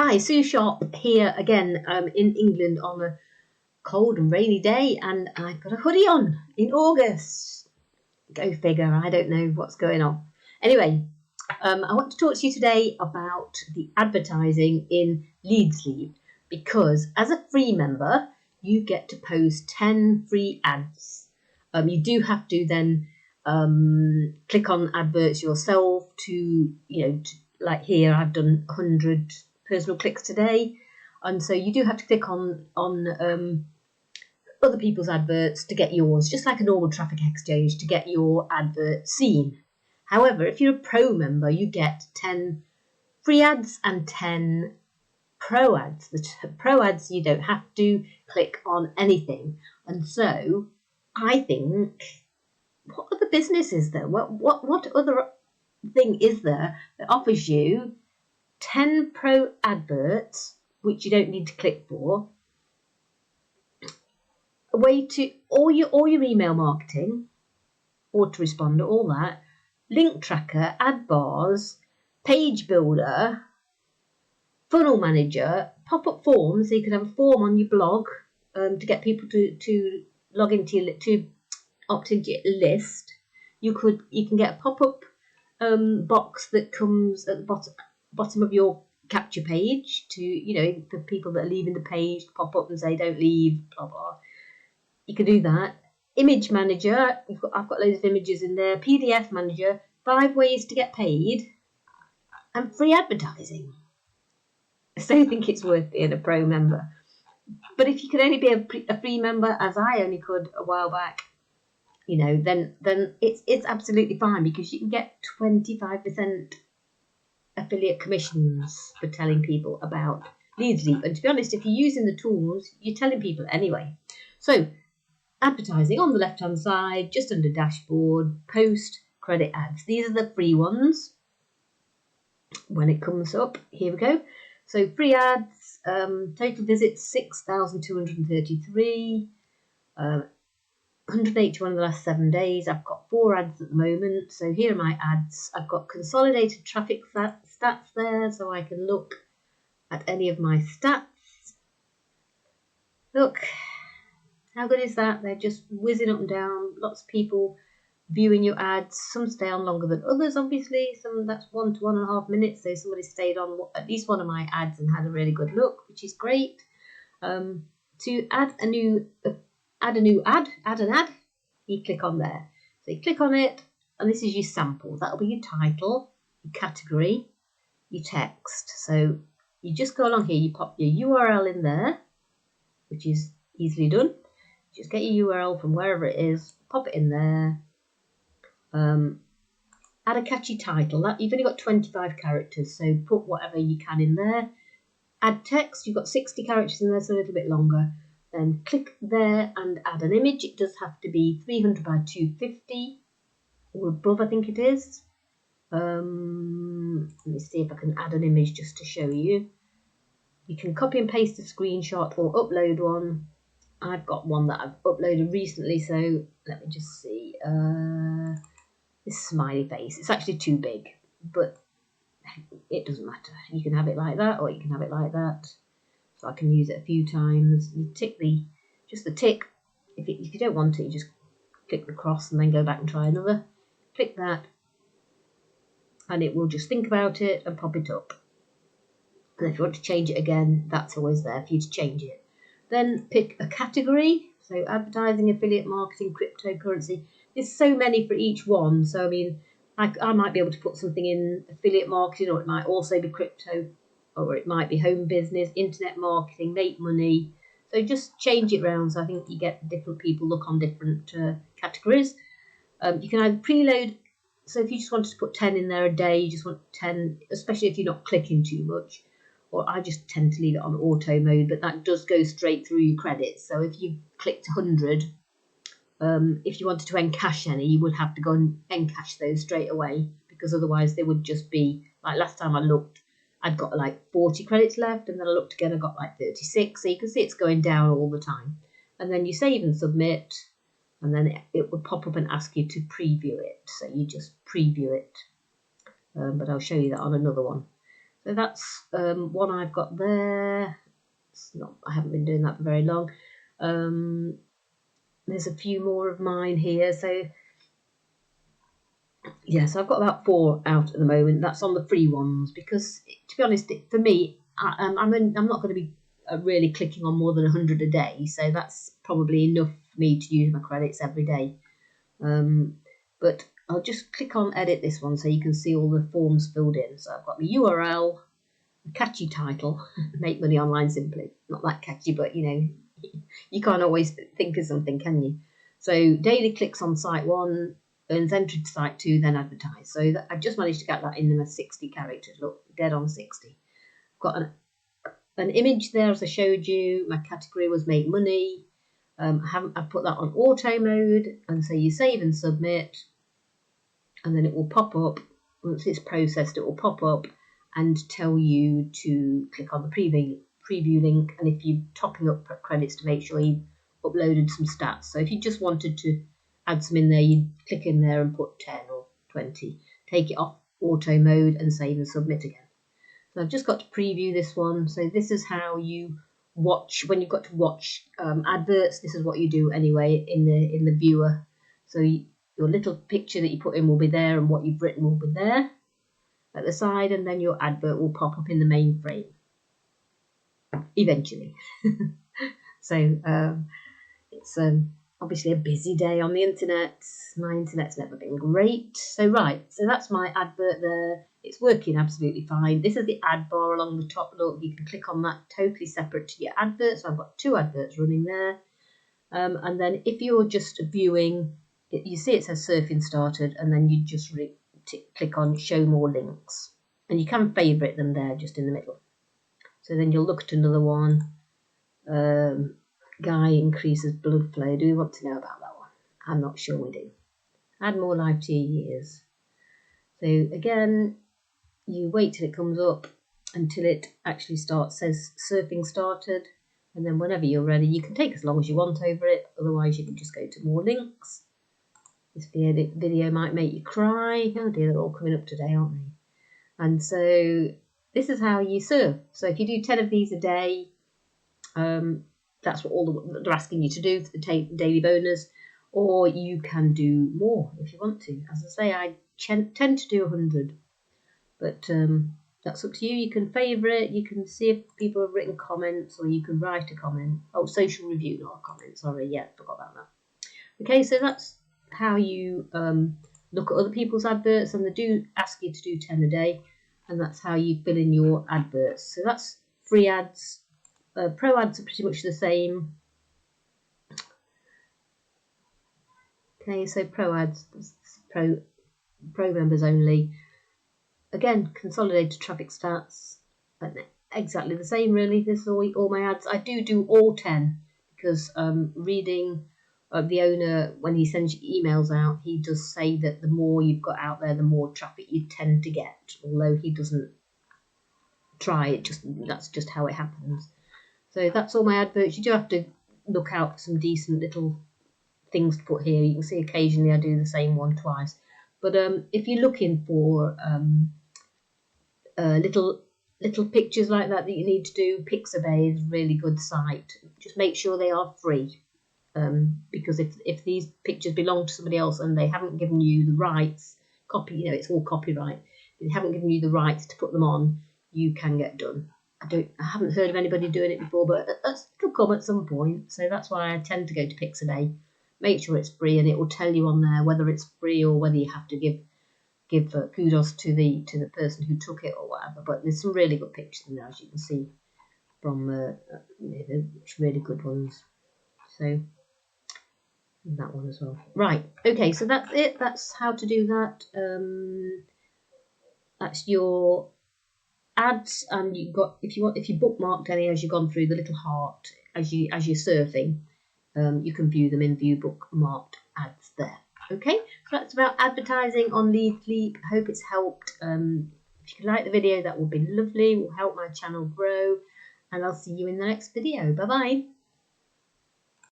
Hi, Sue Shop here again in England on a cold and rainy day, and I've got a hoodie on in August. Go figure, I don't know what's going on. Anyway, I want to talk to you today about the advertising in LeadsLeap, because as a free member, you get to post 10 free ads. You do have to then click on adverts yourself to, like here, I've done 100 personal clicks today, and so you do have to click on other people's adverts to get yours, just like a normal traffic exchange, to get your advert seen. However, if you're a pro member, you get 10 free ads and 10 pro ads. The pro ads, you don't have to click on anything, and so I think, what other business is there? What other thing is there that offers you 10 pro adverts, which you don't need to click for, a way to all your email marketing, autoresponder, all that, link tracker, ad bars, page builder, funnel manager, pop-up forms, so you can have a form on your blog to get people to log into your, to opt into your list. You can get a pop-up box that comes at the bottom of your capture page to, for people that are leaving the page, to pop up and say don't leave, blah blah. You can do that. Image manager, I've got loads of images in there. PDF manager, 5 ways to get paid, and free advertising. I still think it's worth being a pro member. But if you could only be a free member, as I only could a while back, then it's absolutely fine, because you can get 25% affiliate commissions for telling people about LeadsLeap. And to be honest, if you're using the tools, you're telling people anyway. So advertising on the left hand side, just under dashboard, post credit ads. These are the free ones. When it comes up, here we go. So free ads, total visits 6,233, 181 in the last 7 days. I've got 4 ads at the moment. So here are my ads. I've got consolidated traffic stats there, so I can look at any of my stats. Look, how good is that? They're just whizzing up and down. Lots of people viewing your ads. Some stay on longer than others, obviously. Some that's 1 to 1.5 minutes. So somebody stayed on at least one of my ads and had a really good look, which is great. To add an ad, you click on there. So you click on it, and this is your sample. That'll be your title, your category, your text. So you just go along here, you pop your URL in there, which is easily done. Just get your URL from wherever it is, pop it in there. Add a catchy title. You've only got 25 characters, so put whatever you can in there. Add text. You've got 60 characters in there, so a little bit longer. Then click there and add an image. It does have to be 300 by 250 or above, I think it is. Let me see if I can add an image just to show you. You can copy and paste a screenshot or upload one. I've got one that I've uploaded recently, so let me just see. This smiley face. It's actually too big, but it doesn't matter. You can have it like that, or you can have it like that. So I can use it a few times. You tick just the tick. If you don't want it, you just click the cross and then go back and try another. Click that, and it will just think about it and pop it up. And if you want to change it again, that's always there for you to change it. Then pick a category. So advertising, affiliate marketing, cryptocurrency. There's so many for each one. So I mean, I might be able to put something in affiliate marketing, or it might also be crypto, or it might be home business, internet marketing, make money. So just change it around. So I think you get different people look on different categories. You can either preload. So if you just wanted to put 10 in there a day, you just want 10, especially if you're not clicking too much. Or I just tend to leave it on auto mode, but that does go straight through your credits. So if you clicked 100, if you wanted to encash any, you would have to go and encash those straight away, because otherwise they would just be, like last time I looked, I'd got like 40 credits left, and then I looked again, I got like 36. So you can see it's going down all the time. And then you save and submit, and then it would pop up and ask you to preview it. So you just preview it. But I'll show you that on another one. So that's one I've got there. It's not, I haven't been doing that for very long. There's a few more of mine here. So yes, I've got about 4 out at the moment. That's on the free ones because, to be honest, for me, I'm not going to be really clicking on more than 100 a day. So that's probably enough for me to use my credits every day. But I'll just click on edit this one so you can see all the forms filled in. So I've got the URL, a catchy title, make money online simply. Not that catchy, but you know, you can't always think of something, can you? So daily clicks on site 1, earns entry to site 2, then advertise. So I've just managed to get that in my 60 characters. Look, dead on 60. Got an image there as I showed you. My category was make money. I've put that on auto mode, and so you save and submit, and then it will pop up. Once it's processed, it will pop up and tell you to click on the preview link, and if you're topping up credits, to make sure you've uploaded some stats. So if you just wanted to add some in there, you'd click in there and put 10 or 20, take it off auto mode and save and submit again. So I've just got to preview this one. So this is how you watch, when you've got to watch adverts, this is what you do anyway in the viewer. So your little picture that you put in will be there, and what you've written will be there at the side, and then your advert will pop up in the main frame eventually. So it's obviously a busy day on the internet. My internet's never been great. So right, so that's my advert there. It's working absolutely fine. This is the ad bar along the top. Look, you can click on that, totally separate to your adverts. So I've got 2 adverts running there. And then if you're just viewing, you see it says surfing started, and then you just click on show more links. And you can favourite them there just in the middle. So then you'll look at another one. Guy increases blood flow. Do we want to know about that one? I'm not sure we do. Add more live to your years. So again, you wait till it comes up until it actually says surfing started, and then whenever you're ready, you can take as long as you want over it. Otherwise, you can just go to more links. This video might make you cry. Oh dear, they're all coming up today, aren't they? And so this is how you surf. So if you do 10 of these a day, that's what they're asking you to do for the daily bonus, or you can do more if you want to. As I say, I tend to do 100, but that's up to you. You can favourite, you can see if people have written comments, or you can write a comment. Oh, social review, not a comment, sorry, yeah, forgot about that. Okay, so that's how you look at other people's adverts, and they do ask you to do 10 a day, and that's how you fill in your adverts. So that's free ads. Pro ads are pretty much the same. Okay, so pro ads, pro members only. Again, consolidated traffic stats, exactly the same really. This is all my ads. I do all 10 because reading the owner, when he sends you emails out, he does say that the more you've got out there, the more traffic you tend to get. Although he doesn't try it, that's just how it happens. So that's all my adverts. You do have to look out for some decent little things to put here. You can see occasionally I do the same one twice. But if you're looking for little pictures like that you need to do, Pixabay is a really good site. Just make sure they are free. Because if these pictures belong to somebody else and they haven't given you the rights, it's all copyright. If they haven't given you the rights to put them on, you can get done. I haven't heard of anybody doing it before, but it'll come at some point. So that's why I tend to go to Pixabay. Make sure it's free, and it will tell you on there whether it's free or whether you have to give kudos to the person who took it or whatever. But there's some really good pictures in there, as you can see from really good ones. So that one as well. Right. Okay. So that's it. That's how to do that. That's your ads, and you got if you bookmarked any as you've gone through the little heart as you're surfing, you can view them in view bookmarked ads there. Okay, so that's about advertising on LeadsLeap. I hope it's helped. If you like the video, that would be lovely. It will help my channel grow, and I'll see you in the next video. Bye bye.